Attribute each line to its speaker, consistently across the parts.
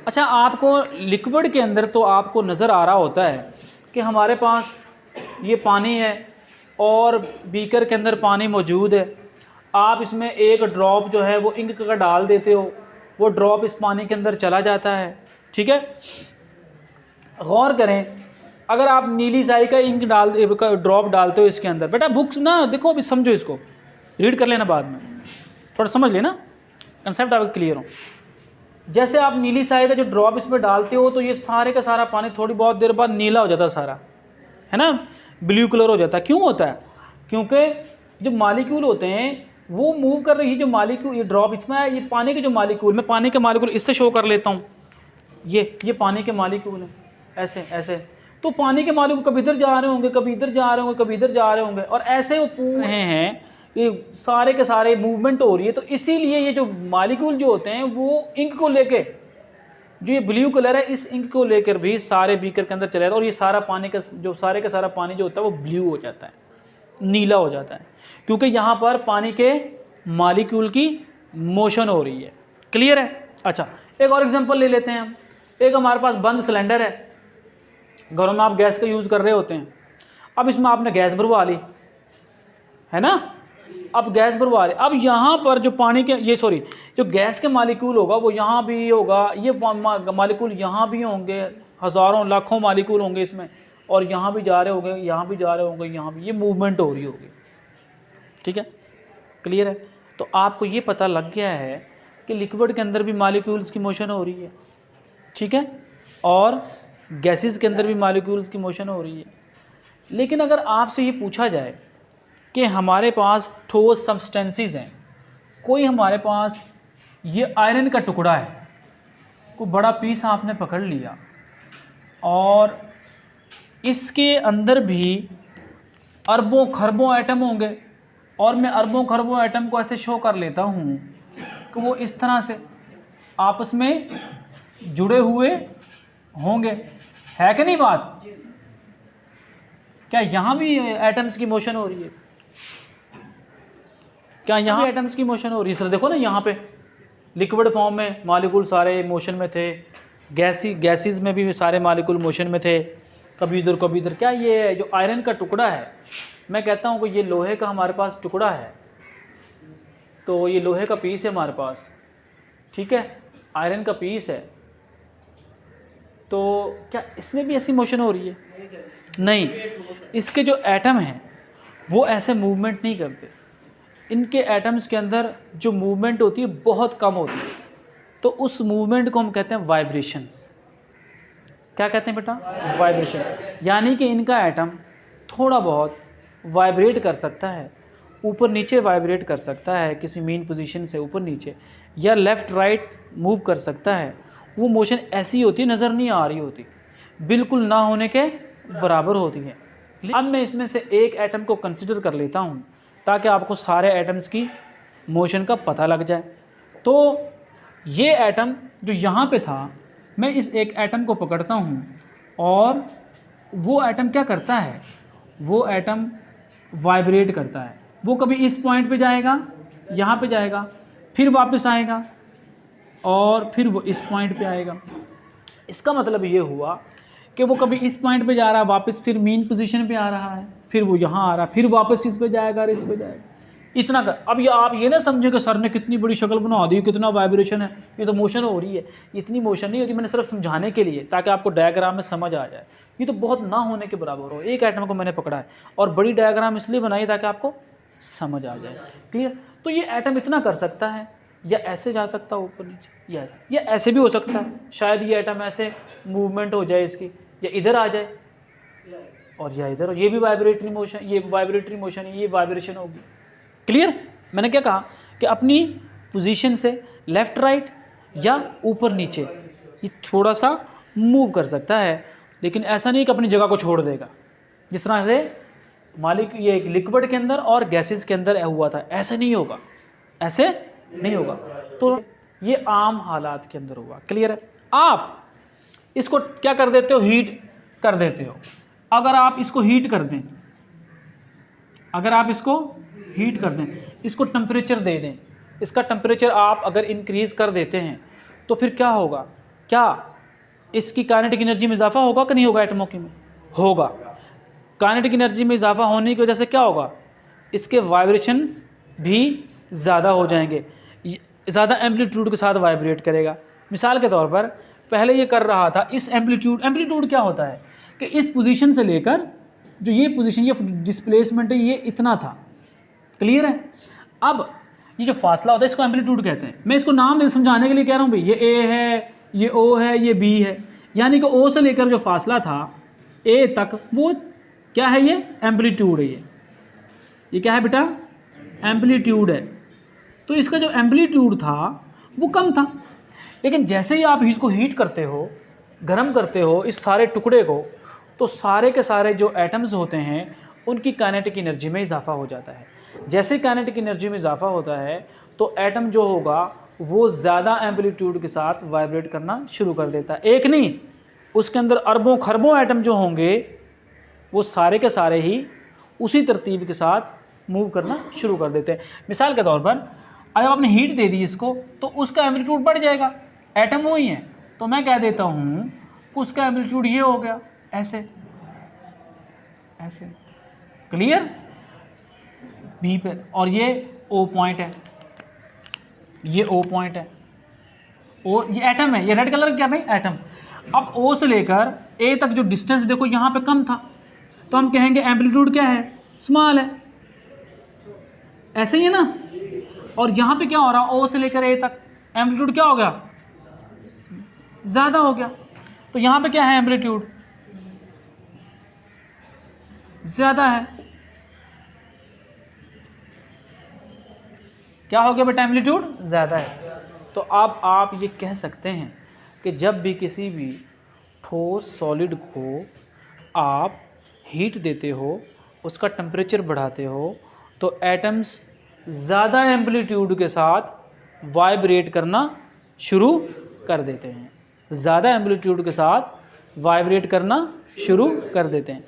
Speaker 1: अच्छा, आपको लिक्विड के अंदर तो आपको नज़र आ रहा होता है कि हमारे पास ये पानी है और बीकर के अंदर पानी मौजूद है। आप इसमें एक ड्रॉप जो है वो इंक का डाल देते हो, वो ड्रॉप इस पानी के अंदर चला जाता है। ठीक है, गौर करें, अगर आप नीली स्याही का इंक ड्रॉप डालते हो इसके अंदर, बेटा बुक्स ना देखो, अभी समझो, इसको रीड कर लेना, बाद में थोड़ा समझ लेना, कंसेप्ट आपको क्लियर हो। जैसे आप नीली स्याही का जो ड्रॉप इसमें डालते हो तो ये सारे का सारा पानी थोड़ी बहुत देर बाद नीला हो जाता है सारा, है ना, ब्लू कलर हो जाता है। क्यों होता है? क्योंकि जो मालिक्यूल होते हैं वो मूव कर रही है, जो मालिक्यूल ये ड्रॉप इसमें है, ये पानी के जो मालिक्यूल, मैं पानी के मालिक्यूल इससे शो कर लेता हूँ, ये पानी के मालिक्यूल हैं, ऐसे ऐसे। तो पानी के मालिक्यूल कभी इधर जा रहे होंगे, कभी इधर जा रहे होंगे, कभी इधर जा रहे होंगे, और ऐसे वो पूरे हैं, ये सारे के सारे मूवमेंट हो रही है। तो इसीलिए ये जो मालिक्यूल जो होते हैं वो इंक को लेके, जो ये ब्लू कलर है, इस इंक को लेकर भी सारे बीकर के अंदर चले जाता है, और ये सारा पानी का जो सारे का सारा पानी जो होता है वो ब्लू हो जाता है, नीला हो जाता है, क्योंकि यहाँ पर पानी के मालिक्यूल की मोशन हो रही है। क्लियर है? अच्छा, एक और एग्जांपल ले लेते हैं हम। एक हमारे पास बंद सिलेंडर है, घरों में आप गैस का यूज़ कर रहे होते हैं। अब इसमें आपने गैस भरवा ली, है ना, अब गैस भरवा रहे, अब यहाँ पर जो पानी के जो गैस के मालिक्यूल होगा वो यहाँ भी होगा, ये मालिक्यूल यहाँ भी होंगे, हज़ारों लाखों मालिक्यूल होंगे इसमें, और यहाँ भी जा रहे होंगे, यहाँ भी जा रहे होंगे, यहाँ भी, ये मूवमेंट हो रही होगी। ठीक है, क्लियर है? तो आपको ये पता लग गया है कि लिक्विड के अंदर भी मालिक्यूल्स की मोशन हो रही है, ठीक है, और गैसेस के अंदर भी मालिक्यूल्स की मोशन हो रही है। लेकिन अगर आपसे ये पूछा जाए कि हमारे पास ठोस सब्सटेंसेस हैं, कोई हमारे पास ये आयरन का टुकड़ा है, कोई बड़ा पीस आपने पकड़ लिया और इसके अंदर भी अरबों खरबों एटम होंगे, और मैं अरबों खरबों एटम को ऐसे शो कर लेता हूँ कि वो इस तरह से आपस में जुड़े हुए होंगे, है कि नहीं बात? क्या यहाँ भी एटम्स की मोशन हो रही है? क्या यहाँ एटम्स की मोशन हो रही है? सर देखो ना, यहाँ पे लिक्विड फॉर्म में मालिक्यूल सारे मोशन में थे, गैसेस में भी सारे मालिक्यूल मोशन में थे, कभी इधर कभी इधर। क्या ये जो आयरन का टुकड़ा है, मैं कहता हूँ कि ये लोहे का हमारे पास टुकड़ा है, तो ये लोहे का पीस है हमारे पास, ठीक है, आयरन का पीस है, तो क्या इसमें भी ऐसी मोशन हो रही है? नहीं, इसके जो एटम हैं वो ऐसे मूवमेंट नहीं करते, इनके एटम्स के अंदर जो मूवमेंट होती है बहुत कम होती है, तो उस मूवमेंट को हम कहते हैं वाइब्रेशंस। क्या कहते हैं बेटा? वाइब्रेशन। यानी कि इनका एटम थोड़ा बहुत वाइब्रेट कर सकता है, ऊपर नीचे वाइब्रेट कर सकता है, किसी मेन पोजीशन से ऊपर नीचे, या लेफ़्ट राइट मूव कर सकता है। वो मोशन ऐसी होती है, नज़र नहीं आ रही होती, बिल्कुल ना होने के बराबर होती है। अब मैं इसमें से एक एटम को कंसिडर कर लेता हूँ ताकि आपको सारे एटम्स की मोशन का पता लग जाए। तो ये एटम जो यहाँ पे था, मैं इस एक एटम को पकड़ता हूँ, और वो एटम क्या करता है? वो एटम वाइब्रेट करता है। वो कभी इस पॉइंट पे जाएगा, यहाँ पे जाएगा, फिर वापस आएगा, और फिर वो इस पॉइंट पे आएगा। इसका मतलब ये हुआ कि वो कभी इस पॉइंट पे जा रहा है, वापस फिर मेन पोजीशन पे आ रहा है, फिर वो यहाँ आ रहा है, फिर वापस इस पे जाएगा और इस पे जाएगा, इतना कर। अब ये आप ये ना समझे कि सर ने कितनी बड़ी शक्ल बना दी, कितना वाइब्रेशन है, ये तो मोशन हो रही है। इतनी मोशन नहीं हो रही, मैंने सिर्फ समझाने के लिए, ताकि आपको डायग्राम में समझ आ जाए। ये तो बहुत ना होने के बराबर हो। एक एटम को मैंने पकड़ा है और बड़ी डायग्राम इसलिए बनाई ताकि आपको समझ आ जाए। क्लियर? तो ये एटम इतना कर सकता है, या ऐसे जा सकता है ऊपर नीचे, या ऐसे भी हो सकता है, शायद ये एटम ऐसे मूवमेंट हो जाए इसकी, या इधर आ जाए और या इधर, ये भी वाइब्रेटरी मोशन, ये वाइब्रेटरी मोशन है, ये वाइब्रेशन होगी। क्लियर? मैंने क्या कहा कि अपनी पोजीशन से लेफ़्ट राइट या ऊपर नीचे ये थोड़ा सा मूव कर सकता है, लेकिन ऐसा नहीं कि अपनी जगह को छोड़ देगा, जिस तरह से ये लिक्विड के अंदर और गैसेस के अंदर हुआ था। ऐसे नहीं होगा, ऐसे नहीं होगा। तो ये आम हालात के अंदर हुआ। क्लियर है? आप इसको क्या कर देते हो? हीट कर देते हो। अगर आप इसको हीट कर दें, अगर आप इसको हीट कर दें, इसको टेम्परेचर दे दें, इसका टेम्परेचर आप अगर इंक्रीज़ कर देते हैं, तो फिर क्या होगा? क्या इसकी काइनेटिक एनर्जी में इजाफा होगा कि नहीं होगा? एटमों की में होगा। काइनेटिक एनर्जी में इजाफा होने की वजह से क्या होगा? इसके वाइब्रेशंस भी ज़्यादा हो जाएंगे, ज़्यादा एम्पलीट्यूड के साथ वाइब्रेट करेगा। मिसाल के तौर पर पहले ये कर रहा था, इस एम्पलीट्यूड क्या होता है कि इस पोजीशन से लेकर जो ये पोजीशन, ये डिस्प्लेसमेंट है, ये इतना था। क्लियर है? अब ये जो फासला होता है इसको एम्पलीट्यूड कहते हैं। मैं इसको नाम दे समझाने के लिए कह रहा हूँ भाई, ये ए है, ये ओ है, ये बी है, यानी कि ओ से लेकर जो फासला था ए तक, वो क्या है? ये एम्पलीट्यूड है। ये क्या है बेटा? एम्पलीट्यूड है। तो इसका जो एम्पलीट्यूड था वो कम था, लेकिन जैसे ही आप इसको हीट करते हो, गर्म करते हो इस सारे टुकड़े को, तो सारे के सारे जो एटम्स होते हैं उनकी काइनेटिक एनर्जी में इजाफा हो जाता है। जैसे काइनेटिक एनर्जी में इजाफा होता है तो एटम जो होगा वो ज़्यादा एम्पलीट्यूड के साथ वाइब्रेट करना शुरू कर देता है। एक नहीं, उसके अंदर अरबों खरबों एटम जो होंगे वो सारे के सारे ही उसी तरतीब के साथ मूव करना शुरू कर देते हैं। मिसाल के तौर पर अगर आपने हीट दे दी इसको तो उसका एम्पलीट्यूड बढ़ जाएगा, एटम वही है, तो मैं कह देता हूँ उसका एम्पलीट्यूड ये हो गया, ऐसे ऐसे। क्लियर? बी पे, और ये ओ पॉइंट है, ये ओ पॉइंट है, ओ ये एटम है, ये रेड कलर क्या भाई? एटम। अब ओ से लेकर ए तक जो डिस्टेंस देखो यहाँ पे कम था, तो हम कहेंगे एम्पलीट्यूड क्या है? स्मॉल है। ऐसे ही है ना? और यहाँ पे क्या हो रहा? ओ से लेकर ए तक एम्पलीट्यूड क्या हो गया? ज़्यादा हो गया। तो यहाँ पे क्या है? एम्पलीट्यूड ज़्यादा है। क्या हो गया बेटा? एम्पलीट्यूड ज़्यादा है। तो अब आप ये कह सकते हैं कि जब भी किसी भी ठोस सॉलिड को आप हीट देते हो, उसका टेम्परेचर बढ़ाते हो, तो एटम्स ज़्यादा एम्पलीट्यूड के साथ वाइब्रेट करना शुरू कर देते हैं, ज़्यादा एम्पलीट्यूड के साथ वाइब्रेट करना शुरू कर देते हैं।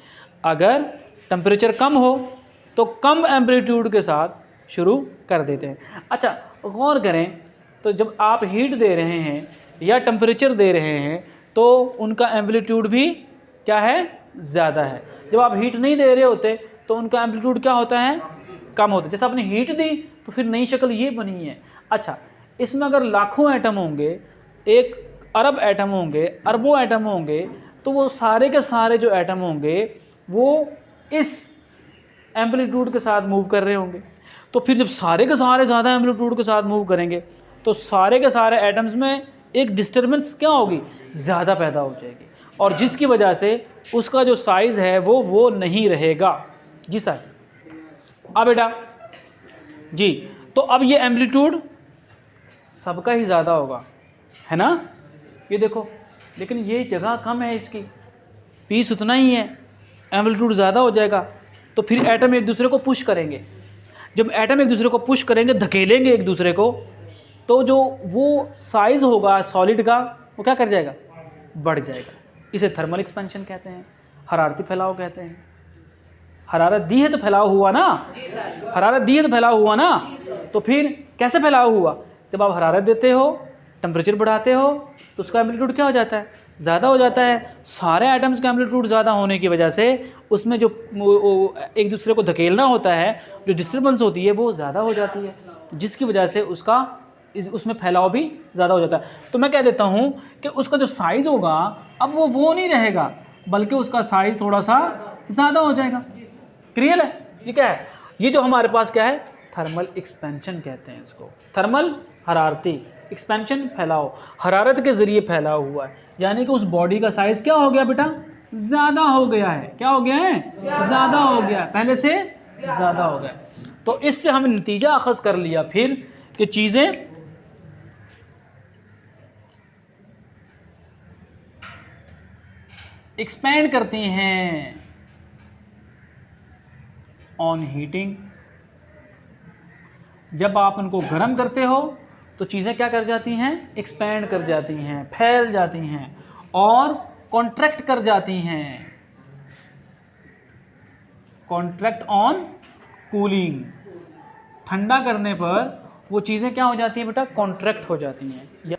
Speaker 1: अगर टेम्परेचर कम हो तो कम एम्पलीट्यूड के साथ शुरू कर देते हैं। अच्छा, गौर करें तो जब आप हीट दे रहे हैं या टेम्परेचर दे रहे हैं तो उनका एम्पलीट्यूड भी क्या है? ज़्यादा है। जब आप हीट नहीं दे रहे होते तो उनका एम्पलीट्यूड क्या होता है? कम होता है। जैसे आपने हीट दी तो फिर नई शक्ल ये बनी है। अच्छा, इसमें अगर लाखों एटम होंगे, 1 अरब एटम होंगे, अरबों एटम होंगे, तो वो सारे के सारे जो एटम होंगे वो इस एम्पलीट्यूड के साथ मूव कर रहे होंगे। तो फिर जब सारे के सारे ज़्यादा एम्पलीट्यूड के साथ मूव करेंगे तो सारे के सारे एटम्स में एक डिस्टर्बेंस क्या होगी? ज़्यादा पैदा हो जाएगी, और जिसकी वजह से उसका जो साइज़ है वो नहीं रहेगा। जी सर। अब बेटा जी, तो अब ये एम्पलीट्यूड सबका ही ज़्यादा होगा, है ना? ये देखो, लेकिन ये जगह कम है इसकी, पीस उतना ही है, एम्पलीट्यूड ज़्यादा हो जाएगा। तो फिर एटम एक दूसरे को पुश करेंगे। जब एटम एक दूसरे को पुश करेंगे, धकेलेंगे एक दूसरे को, तो जो वो साइज़ होगा सॉलिड का वो क्या कर जाएगा? बढ़ जाएगा। इसे थर्मल एक्सपेंशन कहते हैं, हरारती फैलाव कहते हैं। हरारत दी है तो फैलाव हुआ ना, हरारत दी है तो फैलाव हुआ ना। तो फिर कैसे फैलाव हुआ? जब आप हरारत देते हो, टेम्परेचर बढ़ाते हो, तो उसका एम्पलीट्यूड क्या हो जाता है? ज़्यादा हो जाता है। सारे एटम्स का एम्पलीट्यूड ज़्यादा होने की वजह से उसमें जो एक दूसरे को धकेलना होता है, जो डिस्टर्बेंस होती है वो ज़्यादा हो जाती है, जिसकी वजह से उसमें फैलाव भी ज़्यादा हो जाता है। तो मैं कह देता हूँ कि उसका जो साइज़ होगा अब वो नहीं रहेगा, बल्कि उसका साइज़ थोड़ा सा ज़्यादा हो जाएगा। क्लियर है? ये क्या है? ये जो हमारे पास क्या है? थर्मल एक्सपेंशन कहते हैं इसको। थर्मल हरारती, एक्सपेंशन फैलाव, हरारत के ज़रिए फैलाव हुआ है, यानी कि उस बॉडी का साइज़ क्या हो गया बेटा? ज़्यादा हो गया है। क्या हो गया है? ज़्यादा हो गया, पहले से ज़्यादा हो गया। तो इससे हमने नतीजा अखज़ कर लिया फिर कि चीज़ें एक्सपेंड करती हैं ऑन हीटिंग। जब आप उनको गर्म करते हो तो चीज़ें क्या कर जाती हैं? एक्सपेंड कर जाती हैं, फैल जाती हैं और कॉन्ट्रैक्ट कर जाती हैं। कॉन्ट्रैक्ट ऑन कूलिंग, ठंडा करने पर वो चीज़ें क्या हो जाती हैं बेटा? कॉन्ट्रैक्ट हो जाती हैं